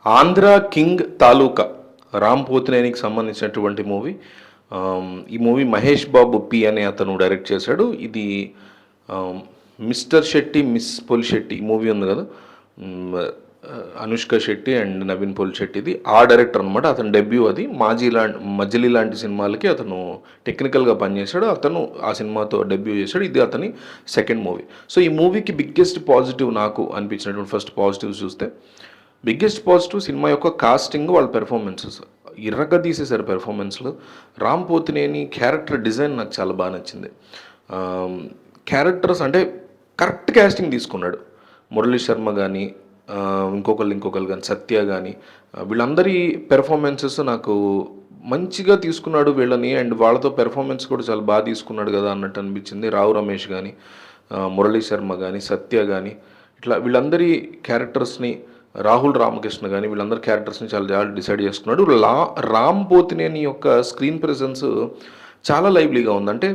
Andhra king తాలూకా రామ్ పోతినేనికి సంబంధించినటువంటి movie. ఈ movie Mahesh Babu P అనే అతను డైరెక్ట్ చేశాడు. ఇది mister Shetty miss Polishetty movie ఉంది కదా, మ్, అనుష్క శెట్టి అండ్ నవీన్ పొలి శెట్టిది ఆ డైరెక్టర్ అనమాట. అతను డెబ్యూ అది. మజిలీ లాంటి సినిమాలకి అతను టెక్నికల్గా పనిచేశాడు. అతను ఆ సినిమాతో డెబ్యూ చేశాడు. ఇది అతని సెకండ్ మూవీ. సో ఈ మూవీకి బిగ్గెస్ట్ పాజిటివ్ నాకు అనిపించినటువంటి ఫస్ట్ పాజిటివ్ చూస్తే, బిగ్గెస్ట్ పాజిటివ్ సినిమా యొక్క కాస్టింగ్, వాళ్ళ పెర్ఫార్మెన్సెస్ ఇర్రగా తీసేశారు పెర్ఫార్మెన్స్లు. రామ్ పోతినేని క్యారెక్టర్ డిజైన్ నాకు చాలా బాగా నచ్చింది. క్యారెక్టర్స్ అంటే కరెక్ట్ క్యాస్టింగ్ తీసుకున్నాడు. మురళీ శర్మ కానీ, ఇంకొకళ్ళు కానీ, సత్య కానీ, వీళ్ళందరి పెర్ఫార్మెన్సెస్ నాకు మంచిగా తీసుకున్నాడు వీళ్ళని. అండ్ వాళ్ళతో పెర్ఫార్మెన్స్ కూడా చాలా బాగా తీసుకున్నాడు కదా అన్నట్టు అనిపించింది. రావు రమేష్ కానీ, మురళీ శర్మ కానీ, సత్య కానీ, ఇట్లా వీళ్ళందరి క్యారెక్టర్స్ని, రాహుల్ రామకృష్ణ కానీ, వీళ్ళందరి క్యారెక్టర్స్ని చాలా డిసైడ్ చేసుకున్నాడు. రామ్ పోతినేని యొక్క స్క్రీన్ ప్రెజెన్స్ చాలా లైవ్లీగా ఉంది. అంటే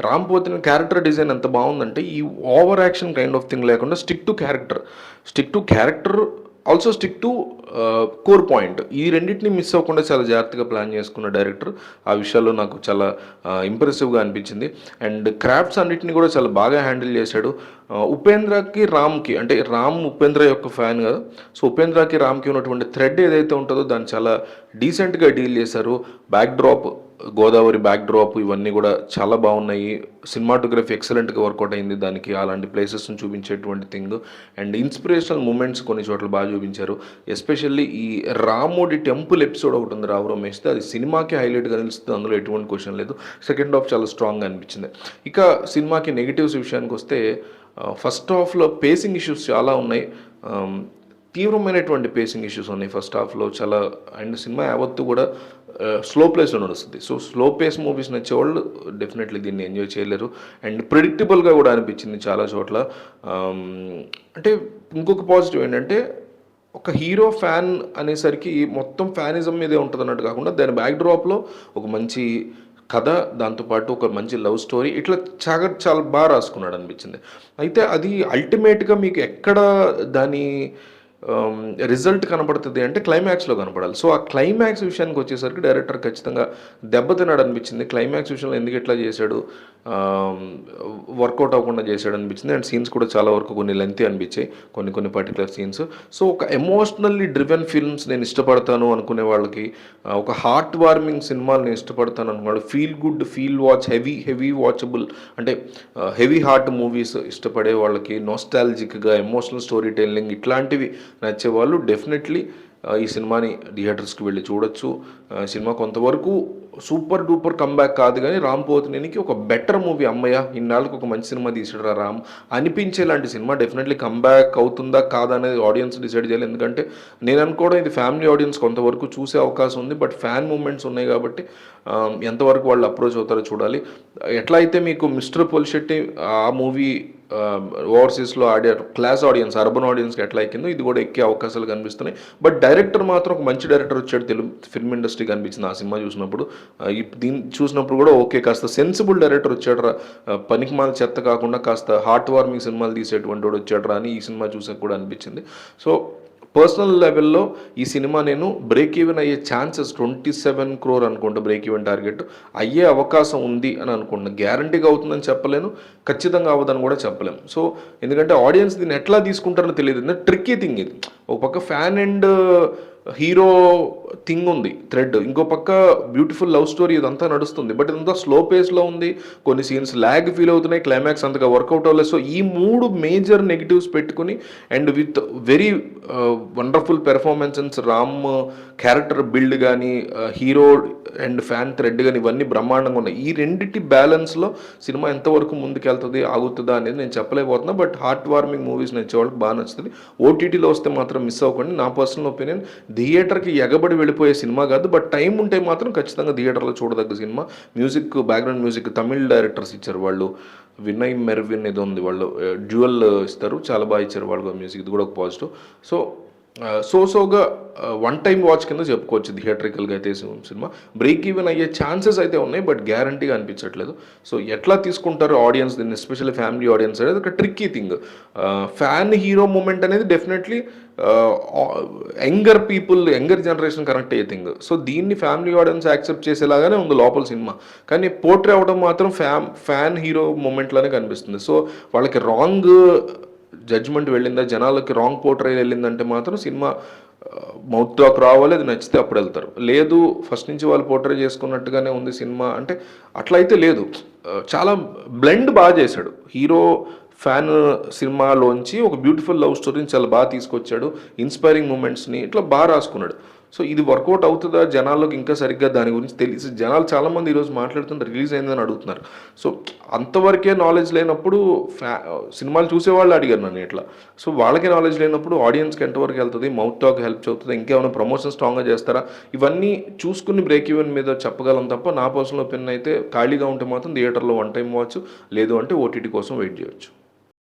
రామ్ పోతినేని క్యారెక్టర్ డిజైన్ ఎంత బాగుందంటే, ఈ over action kind of thing లేకుండా stick to character also stick to core point, ఈ రెండింటిని మిస్ అవ్వకుండా చాలా జాగ్రత్తగా ప్లాన్ చేసుకున్న డైరెక్టర్. ఆ విషయాల్లో నాకు చాలా ఇంప్రెసివ్గా అనిపించింది. అండ్ క్రాఫ్ట్స్ అన్నిటిని కూడా చాలా బాగా హ్యాండిల్ చేశాడు. ఉపేంద్రకి రామ్కి, అంటే రామ్ ఉపేంద్ర యొక్క ఫ్యాన్ కదా, సో ఉపేంద్రకి రామ్కి ఉన్నటువంటి థ్రెడ్ ఏదైతే ఉంటుందో దాన్ని చాలా డీసెంట్గా డీల్ చేశారు. బ్యాక్డ్రాప్, గోదావరి బ్యాక్డ్రాప్ ఇవన్నీ కూడా చాలా బాగున్నాయి. సినిమాటోగ్రఫీ ఎక్సలెంట్గా వర్కౌట్ అయింది దానికి, అలాంటి ప్లేసెస్ని చూపించేటువంటి థింగ్. అండ్ ఇన్స్పిరేషనల్ మూమెంట్స్ కొన్ని చోట్ల బాగా చూపించారు. ఎస్పెషల్లీ ఈ రాముడి టెంపుల్ ఎపిసోడ్ ఒకటి ఉంది రావు రమేష్తో, అది సినిమాకి హైలైట్గా నిలుస్తుంది, అందులో ఎటువంటి క్వశ్చన్ లేదు. సెకండ్ హాఫ్ చాలా స్ట్రాంగ్గా అనిపించింది. ఇక సినిమాకి నెగిటివ్స్ విషయానికి వస్తే, ఫస్ట్ హాఫ్లో పేసింగ్ ఇష్యూస్ చాలా ఉన్నాయి. తీవ్రమైనటువంటి పేసింగ్ ఇష్యూస్ ఉన్నాయి ఫస్ట్ హాఫ్లో చాలా. అండ్ సినిమా యావత్తు కూడా స్లో ప్లేస్లో నడుస్తుంది. సో స్లో పేస్ మూవీస్ నచ్చేవాళ్ళు డెఫినెట్లీ దీన్ని ఎంజాయ్ చేయలేరు. అండ్ ప్రిడిక్టబుల్గా కూడా అనిపించింది చాలా చోట్ల. అంటే ఇంకొక పాజిటివ్ ఏంటంటే, ఒక హీరో ఫ్యాన్ అనేసరికి మొత్తం ఫ్యానిజం మీదే ఉంటుంది అన్నట్టు కాకుండా, దాని బ్యాక్డ్రాప్లో ఒక మంచి కథ, దాంతోపాటు ఒక మంచి లవ్ స్టోరీ, ఇట్లా చాలా బాగా రాసుకున్నాడు అనిపించింది. అయితే అది అల్టిమేట్గా మీకు ఎక్కడ దాని రిజల్ట్ కనపడుతుంది అంటే క్లైమాక్స్లో కనపడాలి. సో ఆ క్లైమాక్స్ విషయానికి వచ్చేసరికి డైరెక్టర్ ఖచ్చితంగా దెబ్బతిన్నాడు అనిపించింది. క్లైమాక్స్ విషయంలో ఎందుకు ఎట్లా చేశాడు, వర్కౌట్ అవ్వకుండా చేశాడు అనిపించింది. అండ్ సీన్స్ కూడా చాలా వరకు కొన్ని లెంతీ అనిపించాయి, కొన్ని పర్టికులర్ సీన్స్. సో ఒక ఎమోషనల్లీ డ్రివెన్ ఫిల్మ్స్ నేను ఇష్టపడతాను అనుకునే వాళ్ళకి, ఒక హార్ట్ వార్మింగ్ సినిమాలు నేను ఇష్టపడతాను అనుకున్నాడు, feel good, feel watch, heavy watchable, అంటే హెవీ హార్ట్ మూవీస్ ఇష్టపడే వాళ్ళకి, నోస్టాలజిక్గా ఎమోషనల్ స్టోరీ టెల్లింగ్ ఇట్లాంటివి నచ్చేవాళ్ళు డెఫినెట్లీ ఈ సినిమాని థియేటర్స్కి వెళ్ళి చూడొచ్చు. సినిమా కొంతవరకు సూపర్ డూపర్ కంబ్యాక్ కాదు, కానీ రామ్ పోతినేనికి ఒక బెటర్ మూవీ, అమ్మయ్య ఇన్నాళ్ళకి ఒక మంచి సినిమా తీసాడు రామ్ అనిపించేలాంటి సినిమా. డెఫినెట్లీ కంబ్యాక్ అవుతుందా కాదా అనేది ఆడియన్స్ డిసైడ్ చేయాలి. ఎందుకంటే నేను అనుకోవడం ఇది ఫ్యామిలీ ఆడియన్స్ కొంతవరకు చూసే అవకాశం ఉంది, బట్ ఫ్యాన్ మూమెంట్స్ ఉన్నాయి కాబట్టి ఎంతవరకు వాళ్ళు అప్రోచ్ అవుతారో చూడాలి. ఎట్లా అయితే మీకు మిస్టర్ పొలిశెట్టి ఆ మూవీ ఓవర్సీస్లో ఆడే క్లాస్ ఆడియన్స్, అర్బన్ ఆడియన్స్కి ఎట్లా ఎక్కిందో ఇది కూడా ఎక్కే అవకాశాలు కనిపిస్తున్నాయి. బట్ డైరెక్టర్ మాత్రం ఒక మంచి డైరెక్టర్ వచ్చాడు తెలుగు ఫిల్మ్ ఇండస్ట్రీకి అనిపించింది ఆ సినిమా చూసినప్పుడు. దీన్ని చూసినప్పుడు కూడా ఓకే, కాస్త సెన్సిబుల్ డైరెక్టర్ వచ్చాడు, పనికిమాల చెత్త కాకుండా కాస్త హార్ట్ వార్మింగ్ సినిమాలు తీసేటువంటి వాడు వచ్చాడు అని ఈ సినిమా చూసాక కూడా అనిపించింది. సో పర్సనల్ లెవెల్లో ఈ సినిమా నేను బ్రేక్ ఈవెన్ అయ్యే ఛాన్సెస్ 27 crore అనుకుంటా బ్రేక్ ఈవెన్ టార్గెట్ అయ్యే అవకాశం ఉంది అని అనుకుంటున్నాను. గ్యారంటీగా అవుతుందని చెప్పలేను, ఖచ్చితంగా అవ్వదని కూడా చెప్పలేము. సో ఎందుకంటే ఆడియన్స్ దీన్ని ఎట్లా తీసుకుంటారో తెలియదు, ట్రిక్కీ థింగ్ ఇది. ఒక పక్క ఫ్యాన్ అండ్ హీరో థింగ్ ఉంది థ్రెడ్, ఇంకో పక్క బ్యూటిఫుల్ లవ్ స్టోరీ ఇదంతా నడుస్తుంది, బట్ ఇదంతా స్లో పేస్లో ఉంది, కొన్ని సీన్స్ ల్యాగ్ ఫీల్ అవుతున్నాయి, క్లైమాక్స్ అంతగా వర్కౌట్ అవ్వలేదు. సో ఈ 3 మేజర్ నెగిటివ్స్ పెట్టుకుని and with very wonderful performances, Ram character build కానీ, హీరో అండ్ ఫ్యాన్ థ్రెడ్ కానీ ఇవన్నీ బ్రహ్మాండంగా ఉన్నాయి. ఈ రెండింటి బ్యాలెన్స్లో సినిమా ఎంతవరకు ముందుకెళ్తుంది, ఆగుతుందా అనేది నేను చెప్పలేకపోతున్నా. బట్ హార్ట్ వార్మింగ్ మూవీస్ నచ్చే వాళ్ళకి బాగా నచ్చుతుంది. ఓటీటీలో వస్తే మాత్రం మిస్ అవ్వకండి. నా పర్సనల్ ఒపీనియన్, థియేటర్కి ఎగబడి వెళ్ళిపోయే సినిమా కాదు, బట్ టైం ఉంటే మాత్రం ఖచ్చితంగా థియేటర్లో చూడదగ్గ cinema. Music, background music Tamil directors ఇచ్చారు వాళ్ళు, వినయ్ మెర్విన్ ఏదో ఉంది, వాళ్ళు డ్యూయల్ ఇస్తారు, చాలా బాగా ఇచ్చారు వాళ్ళు మ్యూజిక్, ఇది కూడా ఒక పాజిటివ్. సోగా వన్ టైం వాచ్ కింద చెప్పుకోవచ్చు థియేటరికల్గా అయితే సినిమా. బ్రేక్ ఈవెన్ అయ్యే ఛాన్సెస్ అయితే ఉన్నాయి, బట్ గ్యారంటీగా అనిపించట్లేదు. సో ఎట్లా తీసుకుంటారు ఆడియన్స్ దీన్ని, ఎస్పెషల్లీ ఫ్యామిలీ ఆడియన్స్ అనేది ఒక tricky thing. Fan hero moment అనేది definitely younger people, younger generation connect అయ్యే థింగ్. సో దీన్ని ఫ్యామిలీ ఆడియన్స్ యాక్సెప్ట్ చేసేలాగానే ఉంది లోపల సినిమా. కానీ పోర్ట్రే అవ్వడం మాత్రం ఫ్యాన్ హీరో మూమెంట్లోనే కనిపిస్తుంది. సో వాళ్ళకి రాంగ్ జడ్జ్మెంట్ వెళ్ళిందా, జనాలకి రాంగ్ పోర్ట్రే వెళ్ళిందంటే మాత్రం సినిమా మౌత్ టాక్ రావాలి, అది నచ్చితే అప్పుడు వెళ్తారు. లేదు ఫస్ట్ నుంచి వాళ్ళు పోర్ట్రే చేసుకున్నట్టుగానే ఉంది సినిమా అంటే అట్లయితే లేదు. చాలా బ్లెండ్ బాగా చేశాడు హీరో. ఫ్యాన్ సినిమాలోంచి ఒక బ్యూటిఫుల్ లవ్ స్టోరీని చాలా బాగా తీసుకొచ్చాడు, ఇన్స్పైరింగ్ మూమెంట్స్ని ఇట్లా బాగా రాసుకున్నాడు. సో ఇది వర్కౌట్ అవుతుందా జనాల్లోకి ఇంకా సరిగ్గా దాని గురించి తెలిసి, జనాలు చాలామంది ఈరోజు మాట్లాడుతుంటే రిలీజ్ అయిందని అడుగుతున్నారు. సో అంతవరకే నాలెడ్జ్ లేనప్పుడు సినిమాలు చూసేవాళ్ళు అడిగారు నన్ను ఇట్లా. సో వాళ్ళకే నాలెడ్జ్ లేనప్పుడు ఆడియన్స్కి ఎంతవరకు వెళ్తుంది, మౌత్ టాక్ హెల్ప్ అవుతుంది, ఇంకేమైనా ప్రమోషన్ స్ట్రాంగ్గా చేస్తారా, ఇవన్నీ చూసుకుని బ్రేక్ ఈవెన్ మీద చెప్పగలం తప్ప నా పర్సనల్ ఒపీనియన్ అయితే ఖాళీగా ఉంటే మాత్రం థియేటర్లో వన్ టైం వాచ్, లేదు అంటే ఓటీటీ కోసం వెయిట్ చేయొచ్చు.